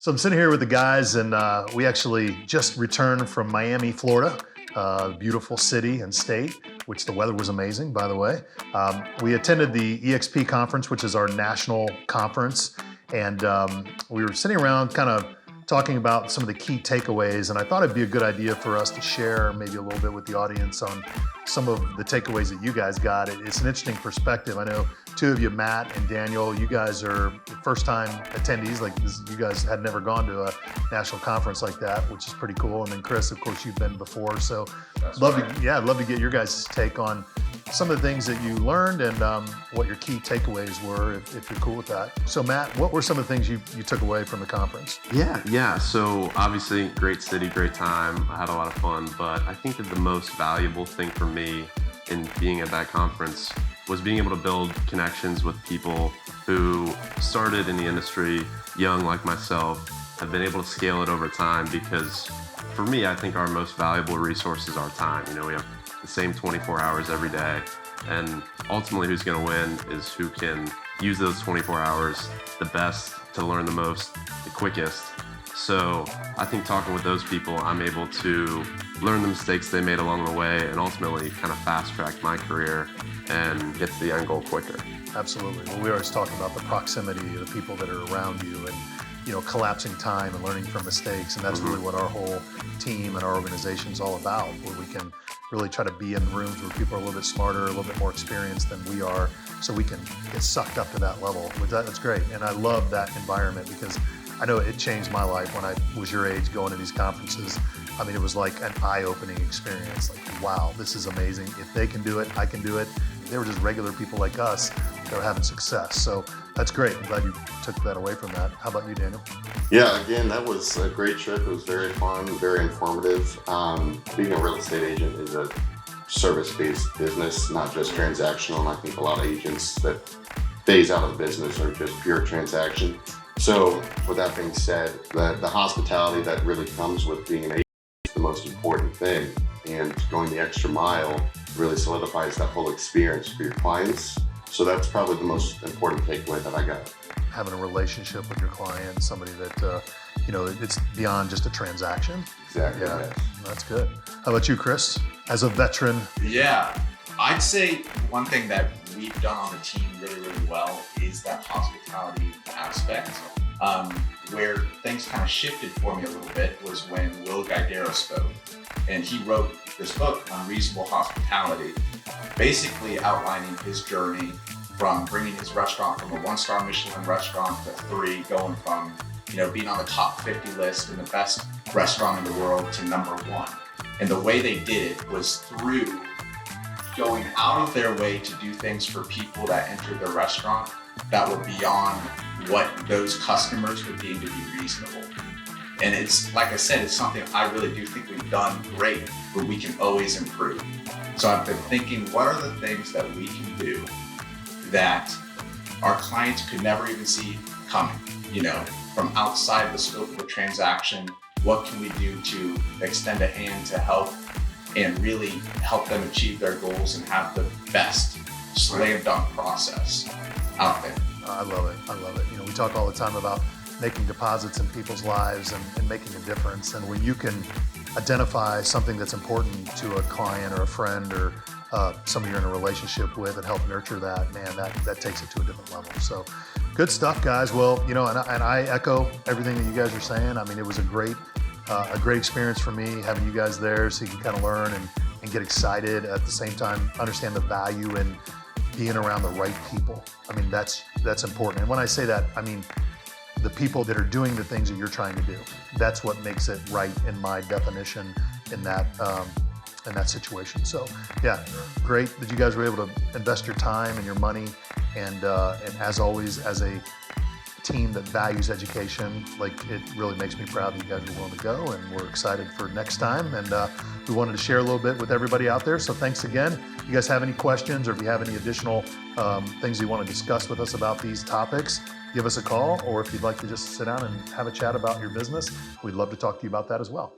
So I'm sitting here with the guys, and we actually just returned from Miami, Florida, beautiful city and state, which the weather was amazing, by the way. We attended the eXp conference, which is our national conference, and we were sitting around kind of talking about some of the key takeaways, and I thought it'd be a good idea for us to share maybe a little bit with the audience on some of the takeaways that you guys got. It's an interesting perspective. I know two of you, Matt and Daniel, you guys are first-time attendees. Like this, you guys had never gone to a national conference like that, which is pretty cool. And then Chris, of course, you've been before. So That's love right. to, yeah, I'd love to get your guys' take on some of the things that you learned and what your key takeaways were, if you're cool with that. So Matt, what were some of the things you took away from the conference? Yeah. So obviously, great city, great time. I had a lot of fun, but I think that the most valuable thing for me in being at that conference was being able to build connections with people who started in the industry young like myself, have been able to scale it over time because for me, I think our most valuable resource is our time. You know, we have the same 24 hours every day, and ultimately who's going to win is who can use those 24 hours the best to learn the most, the quickest. So I think talking with those people, I'm able to learn the mistakes they made along the way and ultimately kind of fast track my career and get to the end goal quicker. Absolutely. Well, we always talk about the proximity of the people that are around you and, you know, collapsing time and learning from mistakes. And that's really what our whole team and our organization is all about, where we can really try to be in rooms where people are a little bit smarter, a little bit more experienced than we are, so we can get sucked up to that level. That's great. And I love that environment because I know it changed my life when I was your age going to these conferences. I mean, it was like an eye-opening experience. Like, wow, this is amazing. If they can do it, I can do it. They were just regular people like us that were having success. So that's great. I'm glad you took that away from that. How about you, Daniel? Yeah, again, that was a great trip. It was very fun, very informative. Being a real estate agent is a service-based business, not just transactional. And I think a lot of agents that phase out of the business are just pure transaction. So with that being said, the hospitality that really comes with being an agent is the most important thing. And going the extra mile really solidifies that whole experience for your clients. So that's probably the most important takeaway that I got. Having a relationship with your client, somebody that, you know, it's beyond just a transaction. Exactly. Yeah, Yes. that's good. How about you, Chris? As a veteran? Yeah, I'd say one thing that we've done on the team really, really well is that hospitality aspect. Where things kind of shifted for me a little bit was when Gaydosh spoke. And he wrote this book, Unreasonable Hospitality, basically outlining his journey from bringing his restaurant from a 1-star Michelin restaurant to 3, going from, you know, being on the top 50 list and the best restaurant in the world to number 1. And the way they did it was through going out of their way to do things for people that entered their restaurant that were beyond what those customers would deem to be reasonable. And it's, like I said, it's something I really do think we've done great, but we can always improve. So I've been thinking, what are the things that we can do that our clients could never even see coming? You know, from outside the scope of the transaction, what can we do to extend a hand to help and really help them achieve their goals and have the best slam dunk process out there? I love it. I love it. You know, we talk all the time about making deposits in people's lives and making a difference. And when you can identify something that's important to a client or a friend or somebody you're in a relationship with and help nurture that, man, that takes it to a different level. So good stuff, guys. Well, you know, and I echo everything that you guys are saying. I mean, it was a great experience for me having you guys there, so you can kind of learn and get excited at the same time, understand the value in being around the right people. I mean, that's important. And when I say that, I mean the people that are doing the things that you're trying to do. That's what makes it right in my definition in that situation. So yeah, great that you guys were able to invest your time and your money, and as always, as a team that values education, like, it really makes me proud that you guys were willing to go, and we're excited for next time. And we wanted to share a little bit with everybody out there. So thanks again. If you guys have any questions, or if you have any additional things you want to discuss with us about these topics, give us a call. Or if you'd like to just sit down and have a chat about your business, we'd love to talk to you about that as well.